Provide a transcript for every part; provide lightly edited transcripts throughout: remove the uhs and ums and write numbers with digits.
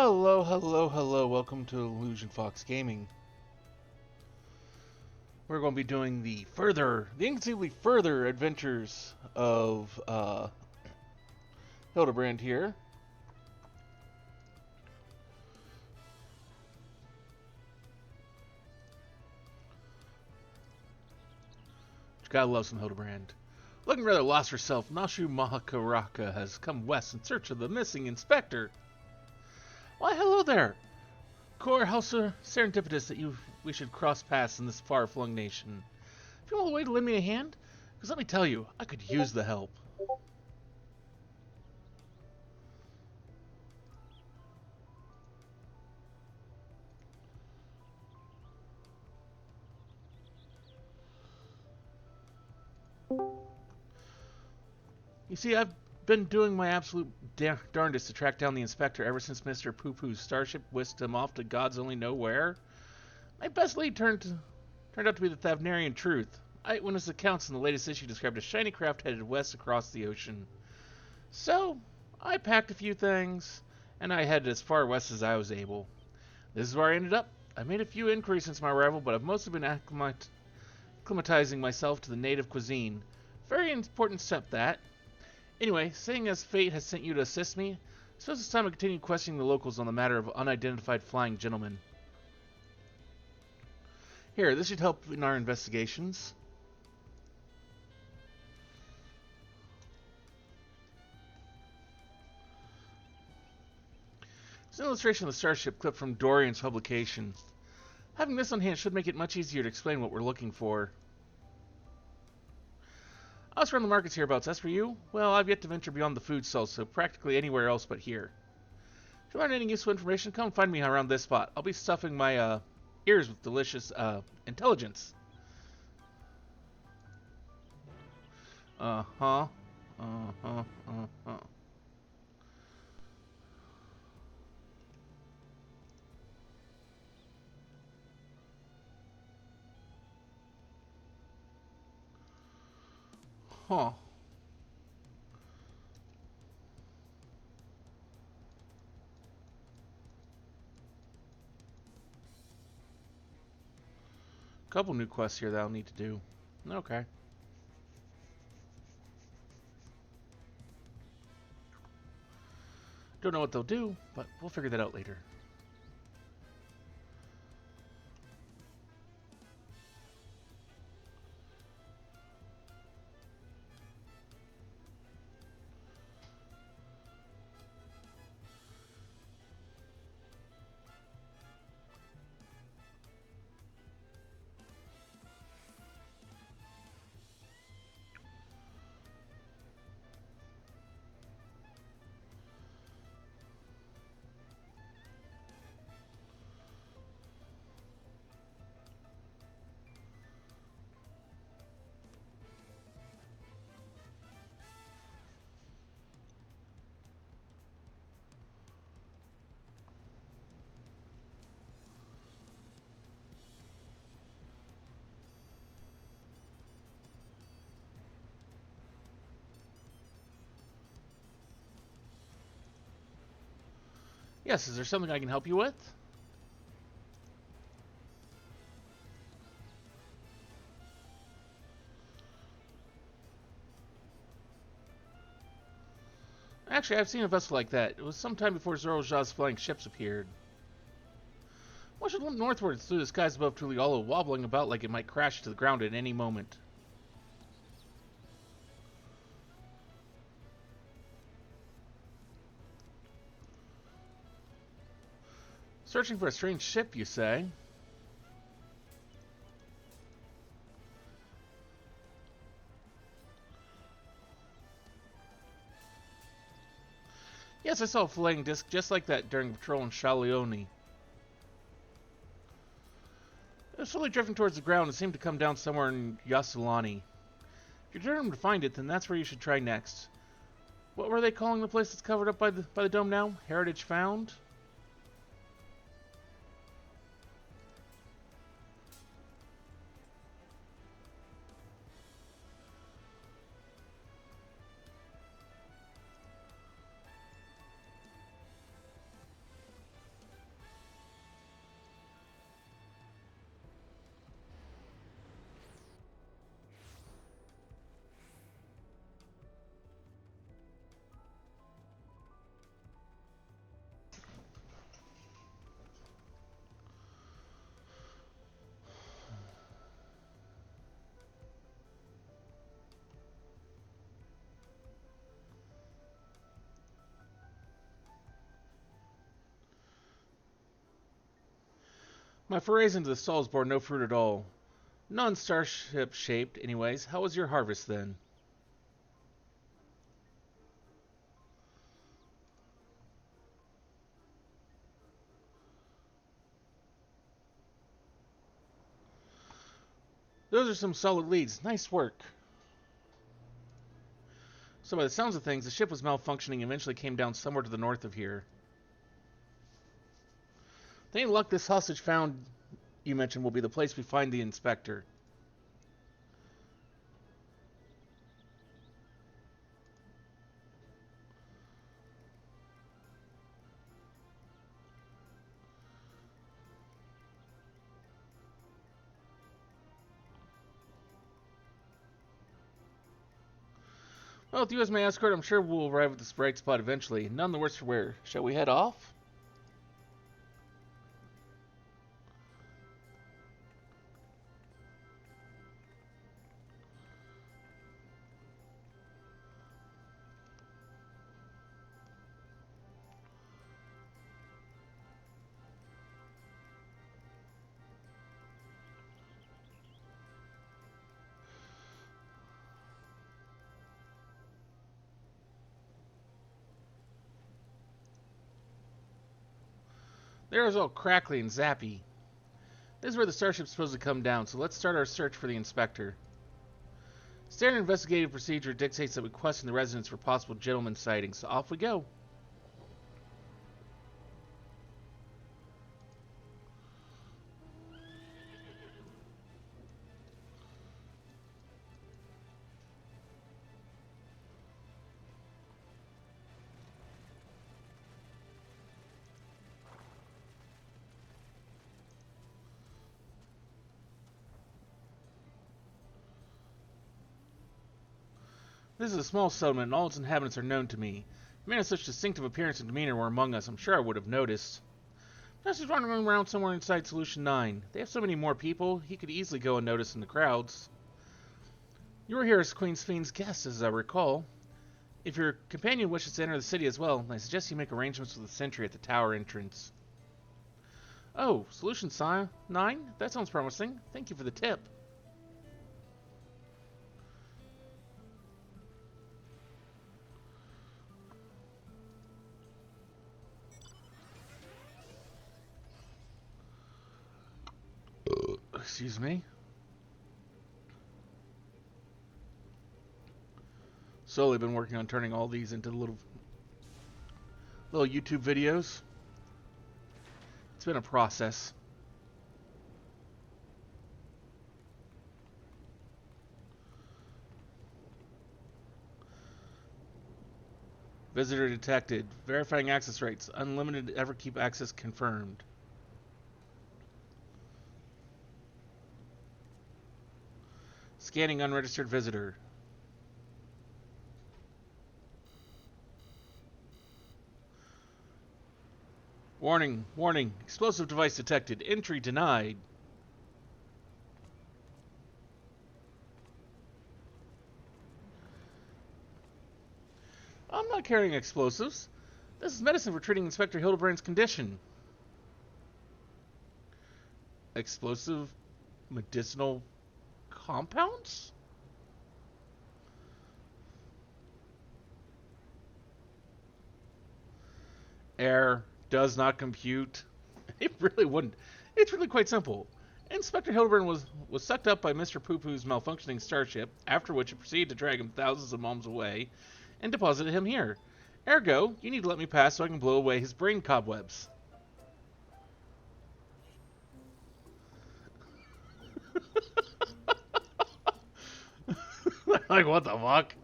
Hello, hello, hello. Welcome to Illusion Fox Gaming. We're going to be doing the inconceivably further adventures of Hildabrand here. You gotta love some Hildabrand. Looking rather lost herself, Nashu Mahakaraka has come west in search of the missing inspector. Why, hello there. Core, how serendipitous that we should cross paths in this far-flung nation. If you want a way to lend me a hand, because let me tell you, I could use the help. You see, I've been doing my absolute darndest to track down the inspector ever since Mr. Poo-Poo's starship whisked him off to God's only know where. My best lead turned out to be the Thavnarian Truth. Eyewitness accounts in the latest issue described a shiny craft headed west across the ocean. So, I packed a few things, and I headed as far west as I was able. This is where I ended up. I made a few inquiries since my arrival, but I've mostly been acclimatizing myself to the native cuisine. Very important step, that. Anyway, seeing as fate has sent you to assist me, I suppose it's time to continue questioning the locals on the matter of unidentified flying gentlemen. Here, this should help in our investigations. It's an illustration of the starship clipped from Dorian's publication. Having this on hand should make it much easier to explain what we're looking for. I was around the markets hereabouts. As for you, well, I've yet to venture beyond the food stalls, so practically anywhere else but here. If you want any useful information, come find me around this spot. I'll be stuffing my ears with delicious intelligence. Uh-huh. Uh-huh. Uh-huh. Huh. Couple new quests here that I'll need to do. Okay. Don't know what they'll do, but we'll figure that out later. Yes, is there something I can help you with? Actually, I've seen a vessel like that. It was sometime before Zorojaw's flying ships appeared. One should look northwards through the skies above Tuliolo, wobbling about like it might crash to the ground at any moment. Searching for a strange ship, you say? Yes, I saw a flying disc just like that during patrol in Shalioni. It was slowly drifting towards the ground and seemed to come down somewhere in Yasulani. If you're determined to find it, then that's where you should try next. What were they calling the place that's covered up by the dome now? Heritage Found? My forays into the stalls bore no fruit at all. Non-starship shaped, anyways. How was your harvest then? Those are some solid leads. Nice work. So by the sounds of things, the ship was malfunctioning and eventually came down somewhere to the north of here. With any luck, this hostage found you mentioned will be the place we find the inspector. Well, with you as my escort, I'm sure we'll arrive at this bright spot eventually. None the worse for wear. Shall we head off? The air is all crackly and zappy. This is where the starship's supposed to come down, so let's start our search for the inspector. Standard investigative procedure dictates that we question the residents for possible gentleman sightings, so off we go. This is a small settlement, and all its inhabitants are known to me. If a man of such distinctive appearance and demeanor were among us, I'm sure I would have noticed. Just he's running around somewhere inside Solution 9. They have so many more people, he could easily go unnoticed in the crowds. You were here as Queen's Fiend's guest, as I recall. If your companion wishes to enter the city as well, I suggest you make arrangements with the sentry at the tower entrance. Oh, Solution 9? That sounds promising. Thank you for the tip. Excuse me. Slowly been working on turning all these into little YouTube videos. It's been a process. Visitor detected. Verifying access rights. Unlimited Everkeep access confirmed. Scanning unregistered visitor. Warning, warning. Explosive device detected. Entry denied. I'm not carrying explosives. This is medicine for treating Inspector Hildabrand's condition. Explosive medicinal compounds? Error does not compute. It really wouldn't. It's really quite simple. Inspector Hildebrand was sucked up by Mr. Poo-Poo's malfunctioning starship, after which it proceeded to drag him thousands of miles away and deposited him here. Ergo, you need to let me pass so I can blow away his brain cobwebs. Like, what the fuck?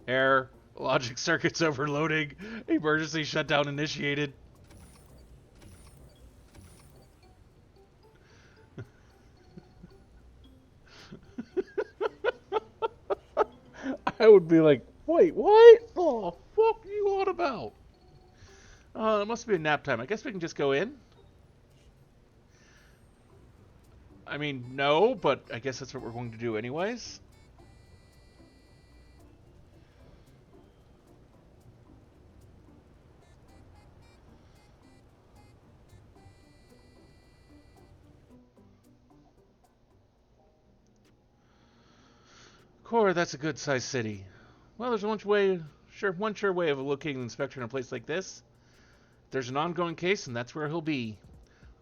Error. Logic circuits overloading. Emergency shutdown initiated. I would be like, wait, what? Oh, fuck you on about? It must be a nap time. I guess we can just go in. I mean, no, but I guess that's what we're going to do anyways. Core, that's a good-sized city. Well, there's one sure way of locating the inspector in a place like this. There's an ongoing case, and that's where he'll be.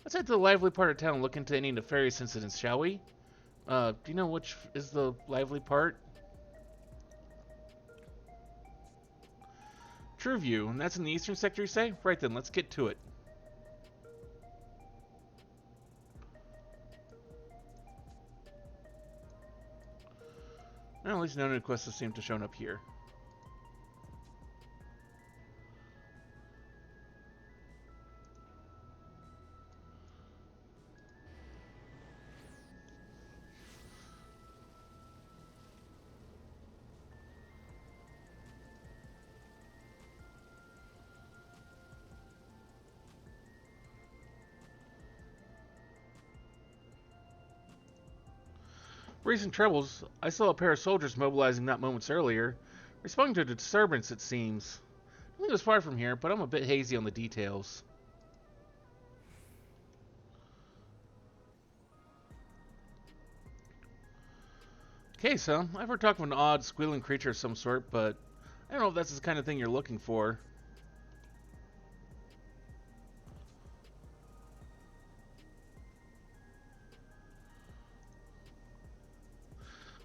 Let's head to the lively part of town and look into any nefarious incidents, shall we? Do you know which is the lively part? Trueview, and that's in the eastern sector, you say? Right then, let's get to it. Well, at least no new quests seem to have shown up here. Recent troubles. I saw a pair of soldiers mobilizing not moments earlier, responding to a disturbance, it seems. I think it was far from here, but I'm a bit hazy on the details. Okay, so I've heard talk of an odd, squealing creature of some sort, but I don't know if that's the kind of thing you're looking for.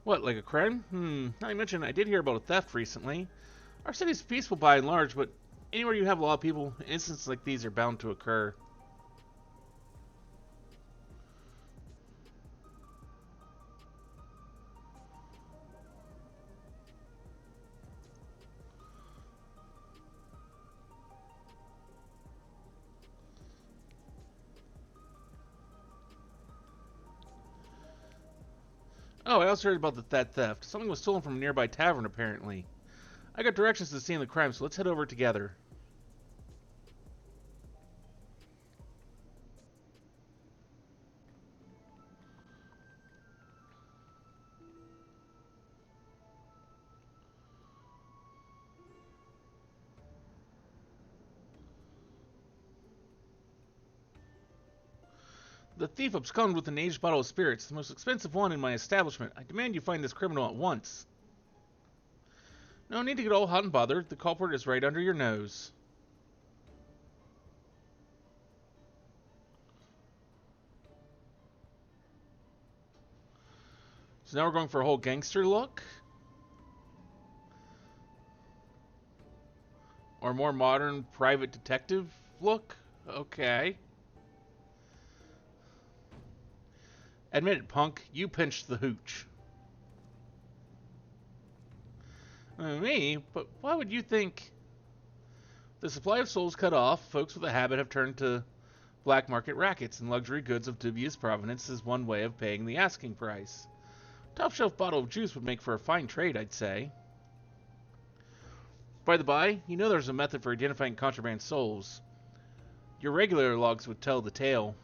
What, like a crime? Now you mentioned I did hear about a theft recently. Our city's peaceful by and large, but anywhere you have a lot of people, incidents like these are bound to occur. Oh, I also heard about that theft. Something was stolen from a nearby tavern, apparently. I got directions to the scene of the crime, so let's head over together. The thief absconded with an aged bottle of spirits, the most expensive one in my establishment. I demand you find this criminal at once. No need to get all hot and bothered. The culprit is right under your nose. So now we're going for a whole gangster look? Or more modern private detective look? Okay. Admit it, punk. You pinched the hooch. Me? But why would you think... The supply of souls cut off, folks with a habit have turned to black market rackets, and luxury goods of dubious provenance is one way of paying the asking price. Top shelf bottle of juice would make for a fine trade, I'd say. By the by, you know there's a method for identifying contraband souls. Your regular logs would tell the tale.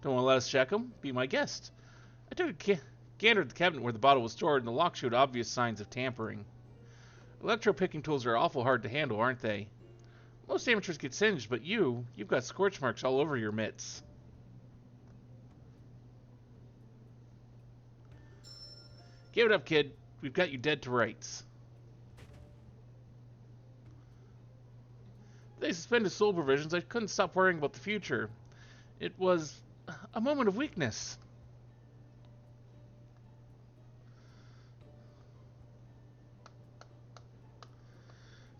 Don't want to let us check them? Be my guest. I took a gander at the cabinet where the bottle was stored, and the lock showed obvious signs of tampering. Electro-picking tools are awful hard to handle, aren't they? Most amateurs get singed, but you've got scorch marks all over your mitts. Give it up, kid. We've got you dead to rights. They suspended soul provisions. I couldn't stop worrying about the future. It was a moment of weakness.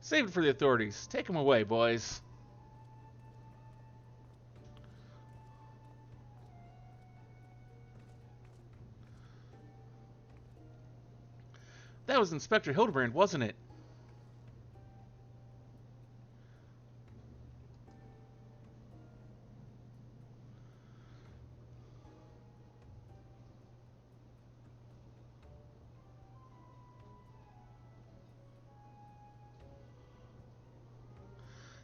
Save it for the authorities. Take them away, boys. That was Inspector Hildabrand, wasn't it?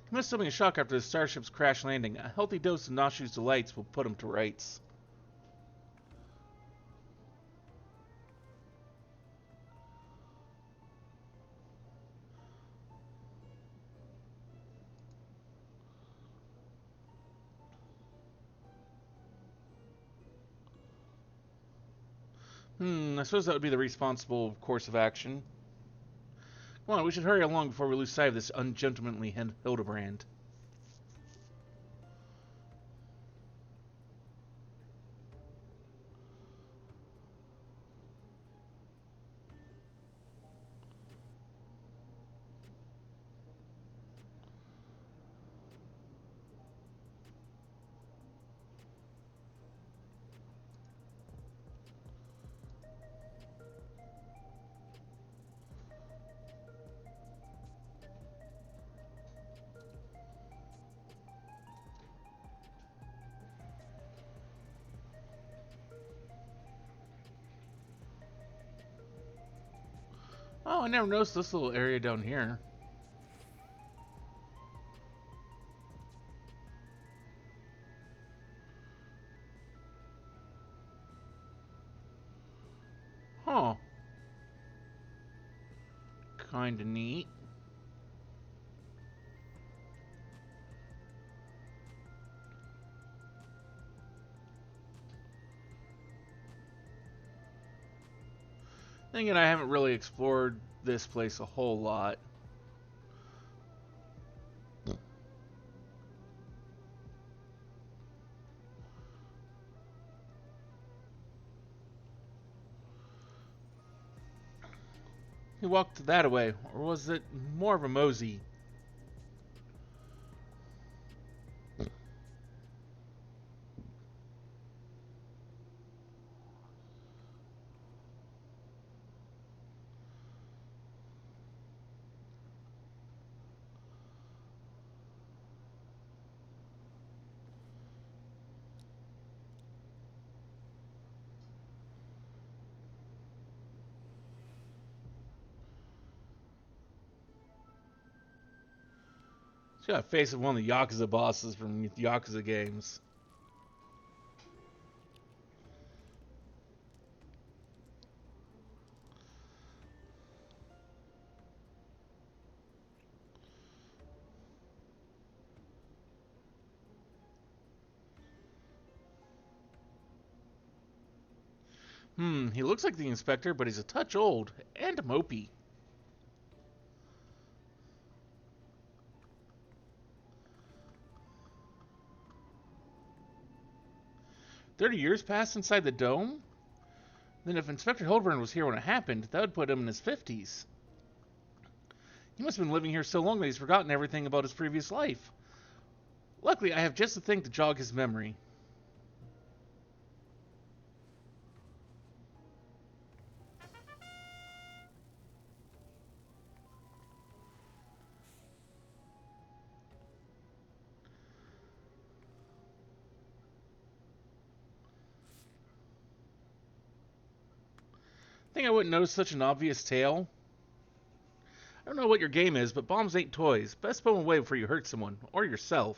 He must have been in shock after the starship's crash landing. A healthy dose of nauseous delights will put him to rights. I suppose that would be the responsible course of action. Come on, we should hurry along before we lose sight of this ungentlemanly Hildebrand. Oh, I never noticed this little area down here. Huh. Kinda neat. Thinking I haven't really explored this place a whole lot. He walked that away, or was it more of a mosey? He's got a face of one of the Yakuza bosses from the Yakuza games. He looks like the inspector, but he's a touch old and mopey. 30 years passed inside the dome? Then if Inspector Hildebrand was here when it happened, that would put him in his 50s. He must have been living here so long that he's forgotten everything about his previous life. Luckily, I have just the thing to jog his memory. Think I wouldn't notice such an obvious tail? I don't know what your game is, but bombs ain't toys. Best put them away before you hurt someone, or yourself.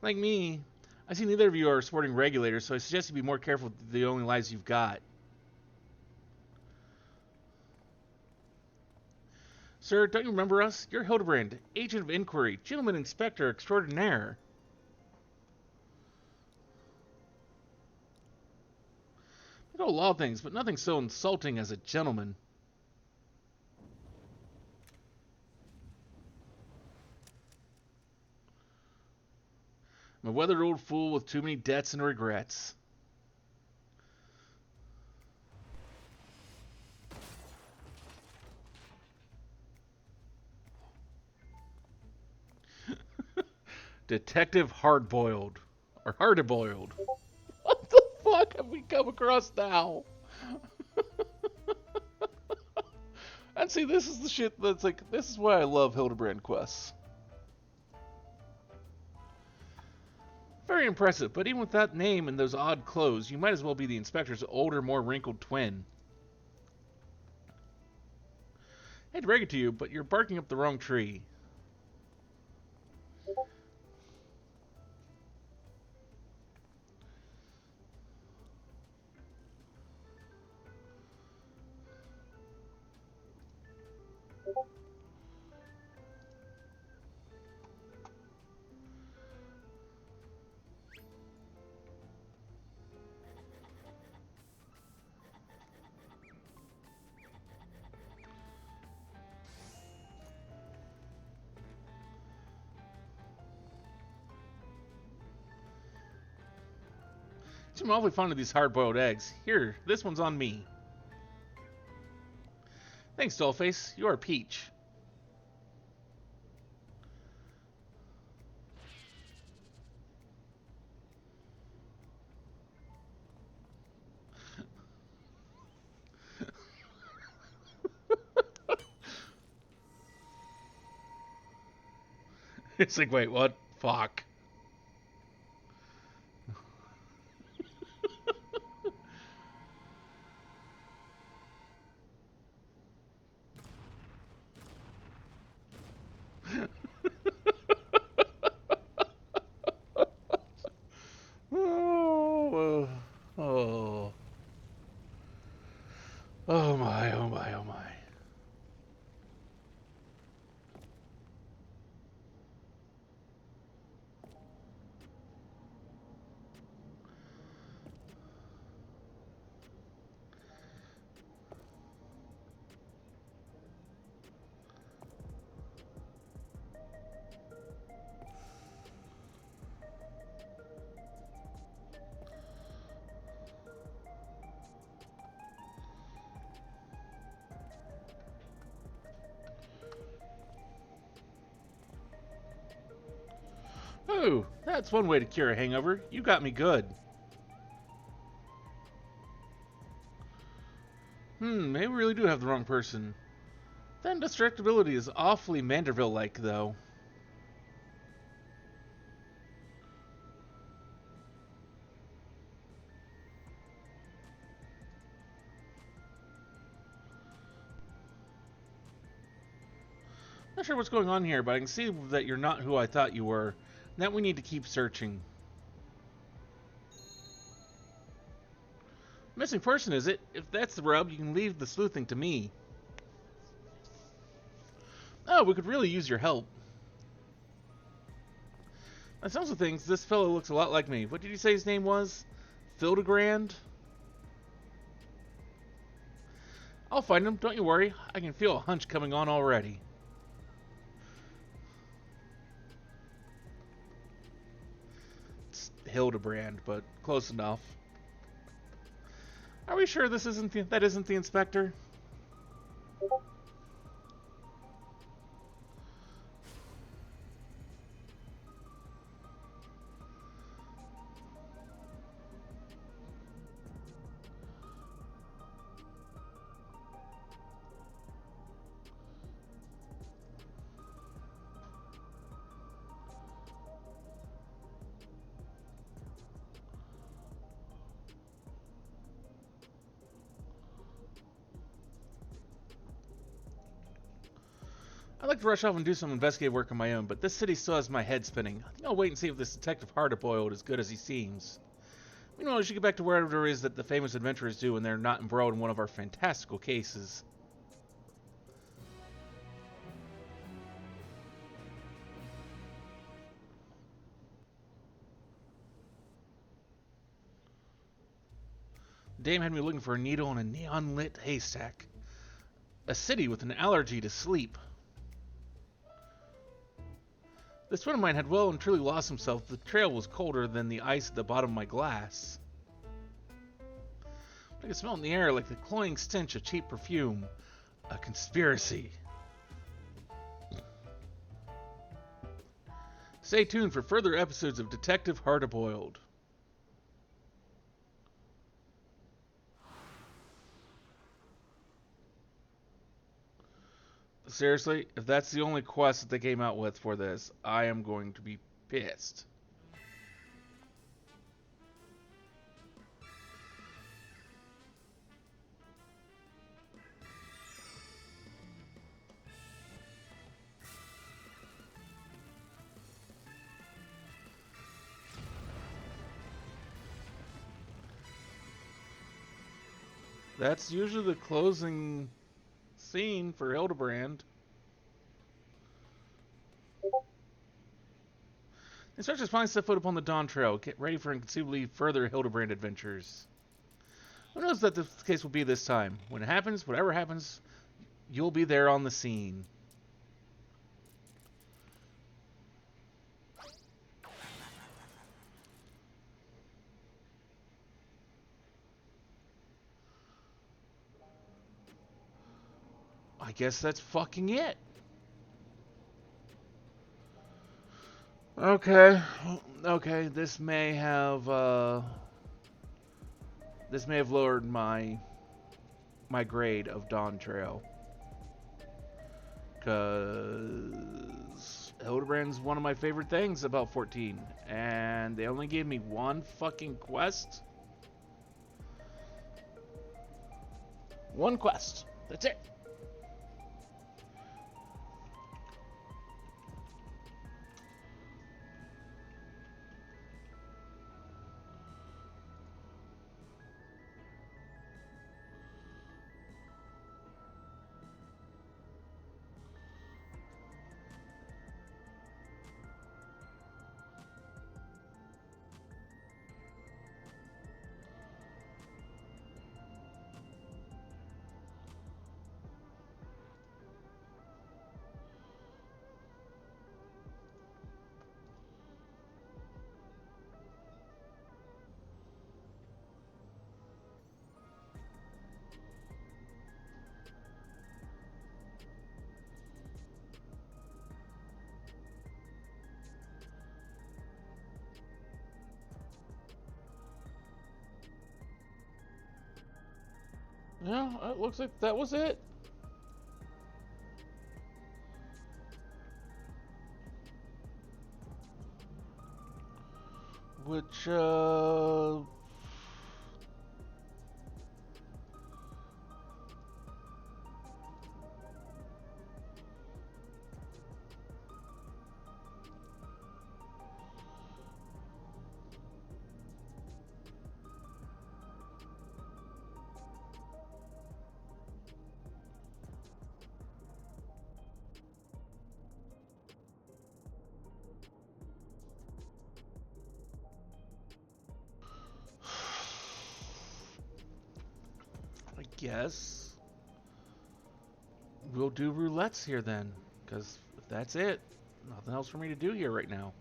Like me, I see neither of you are sporting regulators, so I suggest you be more careful with the only lives you've got. Sir, don't you remember us? You're Hildebrand, agent of inquiry, gentleman inspector extraordinaire. I know a lot of things, but nothing so insulting as a gentleman. I'm a weathered old fool with too many debts and regrets. Detective Hardboiled. Or Hardboiled. What the fuck have we come across now? And see, this is the shit that's like, this is why I love Hildebrand quests. Very impressive, but even with that name and those odd clothes, you might as well be the inspector's older, more wrinkled twin. I hate to break it to you, but you're barking up the wrong tree. I'm awfully fond of these hard-boiled eggs. Here, this one's on me. Thanks, Dollface. You're a peach. It's like, wait, what? Fuck. Oh, oh, oh my, oh my, oh my. Oh, that's one way to cure a hangover. You got me good. Maybe we really do have the wrong person. That indestructibility is awfully Manderville-like, though. Not sure what's going on here, but I can see that you're not who I thought you were, and that we need to keep searching. Missing person, is it? If that's the rub, you can leave the sleuthing to me. Oh, we could really use your help. By sounds of things, this fellow looks a lot like me. What did you say his name was? Hildabrand? I'll find him, don't you worry. I can feel a hunch coming on already. It's Hildabrand, but close enough. Are we sure this isn't that isn't the inspector? I'd like to rush off and do some investigative work on my own, but this city still has my head spinning. I think I'll wait and see if this detective hard-boiled is good as he seems. Meanwhile, we should get back to wherever it is that the famous adventurers do when they're not embroiled in one of our fantastical cases. The dame had me looking for a needle in a neon-lit haystack. A city with an allergy to sleep. This friend of mine had well and truly lost himself. The trail was colder than the ice at the bottom of my glass. I could smell it in the air like the cloying stench of cheap perfume. A conspiracy. Stay tuned for further episodes of Detective Hard-Boiled. Seriously, if that's the only quest that they came out with for this, I am going to be pissed. That's usually the closing scene for Hildebrand. The instructors finally set foot upon the Dawn Trail. Get ready for inconceivably further Hildebrand adventures. Who knows that the case will be this time? When it happens, whatever happens, you'll be there on the scene. guess that's fucking it. Okay. Okay, this may have lowered my grade of Dawn Trail. Cause Hildebrand's one of my favorite things about 14. And they only gave me one fucking quest. One quest. That's it. Yeah, it looks like that was it. Which, I guess we'll do roulettes here then. Because if that's it, nothing else for me to do here right now.